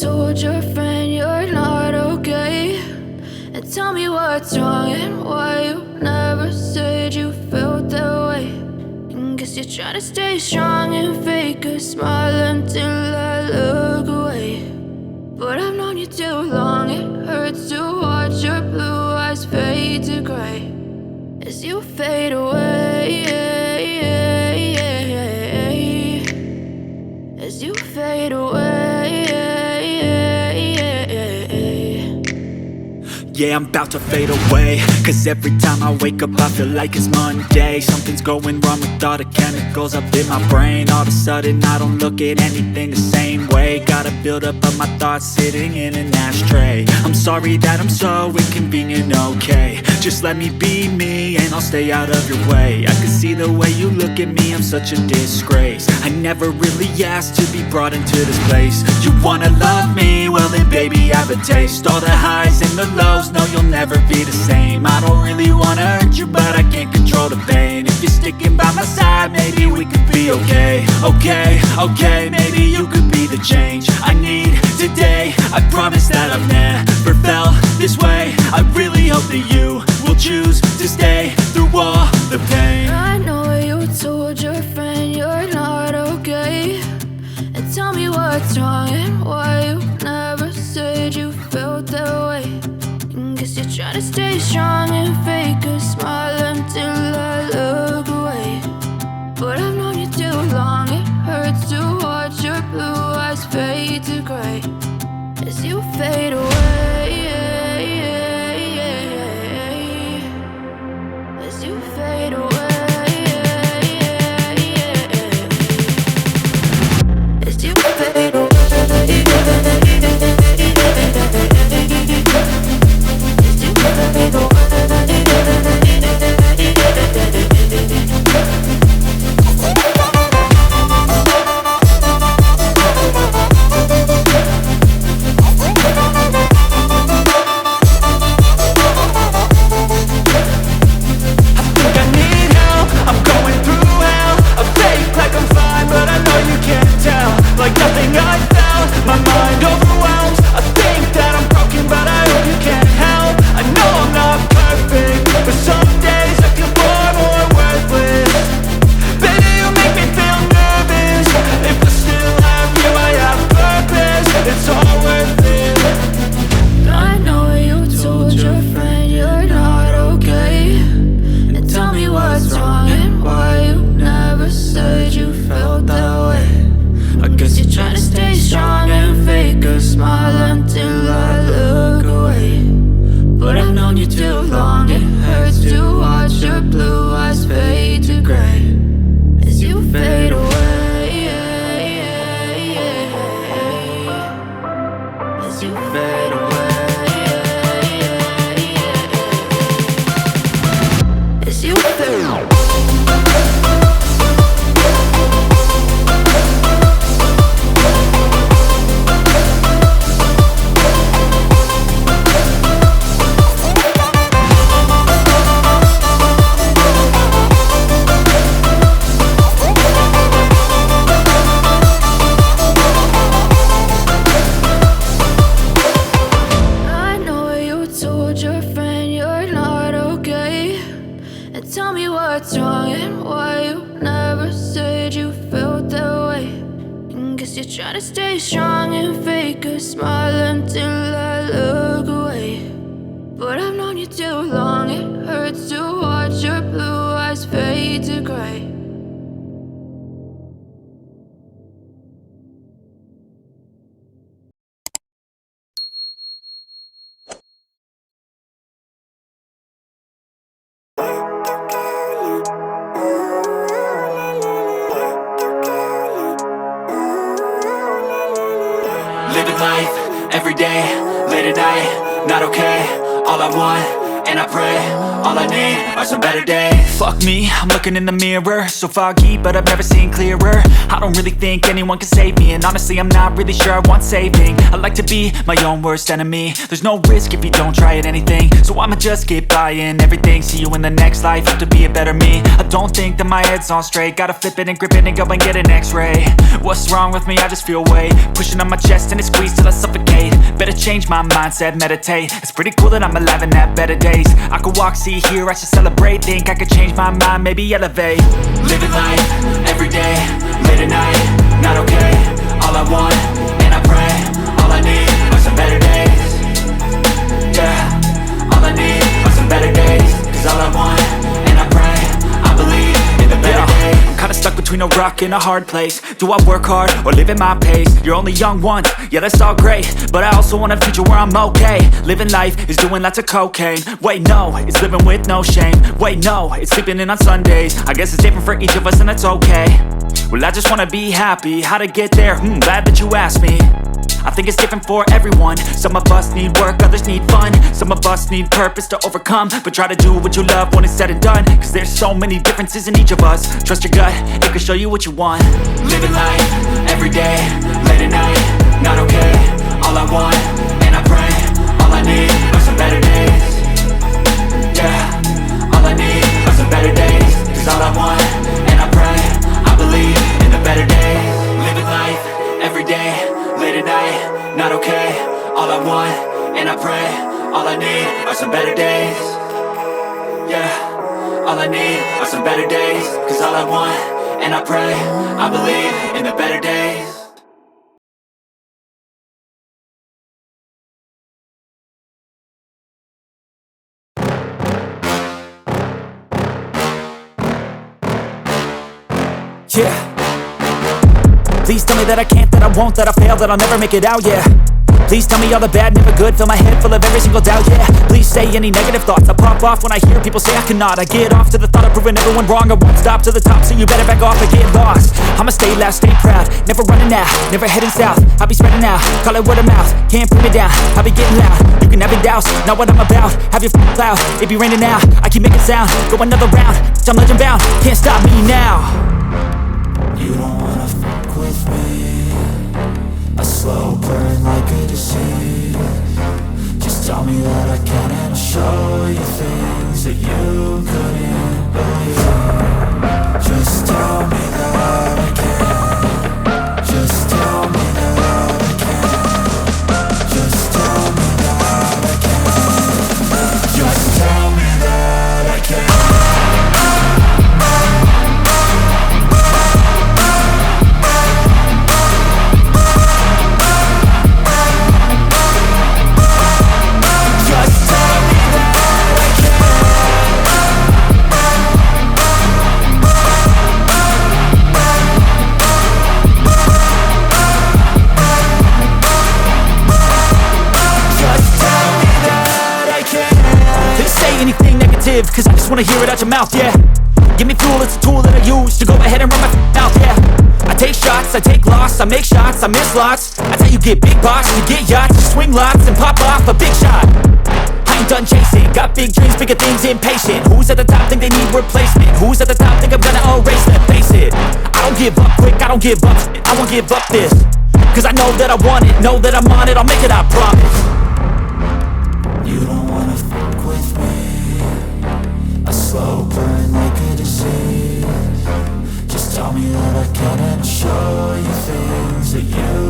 told your friend you're not okay, and tell me what's wrong and why you never said you felt that way. And guess you're trying to stay strong and fake a smile until I look away. But I've known you too long, it hurts to watch your blue eyes fade to gray as you fade away, as you fade away. Yeah, I'm about to fade away, cause every time I wake up I feel like it's Monday. Something's going wrong with all the chemicals up in my brain. All of a sudden I don't look at anything the same way. Gotta build up of my thoughts sitting in an ashtray. I'm sorry that I'm so inconvenient, okay. Just let me be me and I'll stay out of your way. I can see the way you look at me, I'm such a disgrace. I never really asked to be brought into this place. You wanna love me? Well then baby I have a taste. All the highs and the lows, no you'll never be the same. I don't really wanna hurt you but I can't control the pain. If you're sticking by my side maybe we could be okay. Okay, maybe you could be the change I need today. I promise that I've never felt this way. I really hope that you will choose to stay through all the pain. I know you told your friend you're not okay, and tell me what's wrong and why you never said you felt that way. And guess you're trying to stay strong and fake a smile until I look away. But I've known you too long, it hurts to watch your blue eyes fade to gray as you fade away, as you fade away, as you fade away. Try to stay strong and fake a smile until I look away. But I've known you too long, it hurts to watch your blue eyes fade to gray. Living life, every day, late at night, not okay. All I want, and I pray, all I need are some better days. Fuck me, I'm looking in the mirror, so foggy, but I've never seen clearer. I don't really think anyone can save me, and honestly I'm not really sure I want saving. I like to be my own worst enemy. There's no risk if you don't try at anything, so I'ma just get buying everything. See you in the next life, have to be a better me. I don't think that my head's on straight, gotta flip it and grip it and go and get an x-ray. What's wrong with me? I just feel weight pushing on my chest and it squeezes till I suffocate. Better change my mindset, meditate. It's pretty cool that I'm alive and have better days. I could walk, see, hear, I should celebrate. Think I could change my mind, maybe elevate. Living life, everyday, late at night, not okay. All I want, and I pray, all I need are some better days. Yeah, all I need are some better days. Cause all I want, and I pray, I believe in the better days. I'm kinda stuck between a rock and a hard place. Do I work hard or live at my pace? You're only young once, yeah that's all great, but I also want a future where I'm okay. Living life is doing lots of cocaine. Wait no, it's living with no shame. Wait no, it's sleeping in on Sundays. I guess it's different for each of us and that's okay. Well I just wanna be happy, how to get there? Glad that you asked me. I think it's different for everyone. Some of us need work, others need fun. Some of us need purpose to overcome. But try to do what you love when it's said and done. Cause there's so many differences in each of us. Trust your gut, it can show you what you want. Living life, everyday, late at night, not okay. All I want, and I pray, all I need are some better days. Yeah, all I need are some better days. Cause all I want, and I pray, I believe in the better days. Living life, everyday, late at night, not okay. All I want, and I pray, all I need are some better days. Yeah, all I need are some better days. Cause all I want, and I pray, I believe in the better days. Yeah. Please tell me that I can't, that I won't, that I fail, that I'll never make it out, yeah. Please tell me all the bad, never good, fill my head full of every single doubt, yeah. Please say any negative thoughts, I pop off when I hear people say I cannot. I get off to the thought of proving everyone wrong, I won't stop to the top, so you better back off and get lost. I'ma stay loud, stay proud, never running out, never heading south. I'll be spreading out, call it word of mouth, can't put me down, I'll be getting loud. You can have it douse, not what I'm about, have your cloud, it be raining now. I keep making sound, go another round, I'm legend bound, can't stop me now. You don't wanna fuck with me. A slow burn like a disease. Just tell me that I can and I'll show you things that you couldn't believe. Just tell me that I can. Just tell me that I can. Just tell me that I can. Just tell me that I can. Cause I just wanna hear it out your mouth, yeah. Give me fuel, it's a tool that I use to go ahead and run my mouth, yeah. I take shots, I take loss, I make shots, I miss lots. That's how you get big box, you get yachts, you swing lots and pop off a big shot. I ain't done chasing, got big dreams, bigger things, impatient. Who's at the top think they need replacement? Who's at the top think I'm gonna erase them? Face it, I don't give up quick, I don't give up shit, I won't give up this. Cause I know that I want it, know that I'm on it, I'll make it, I promise. You don't wanna fuck with me. A slow burn like a disease. Just tell me that I can and I'll show you things that you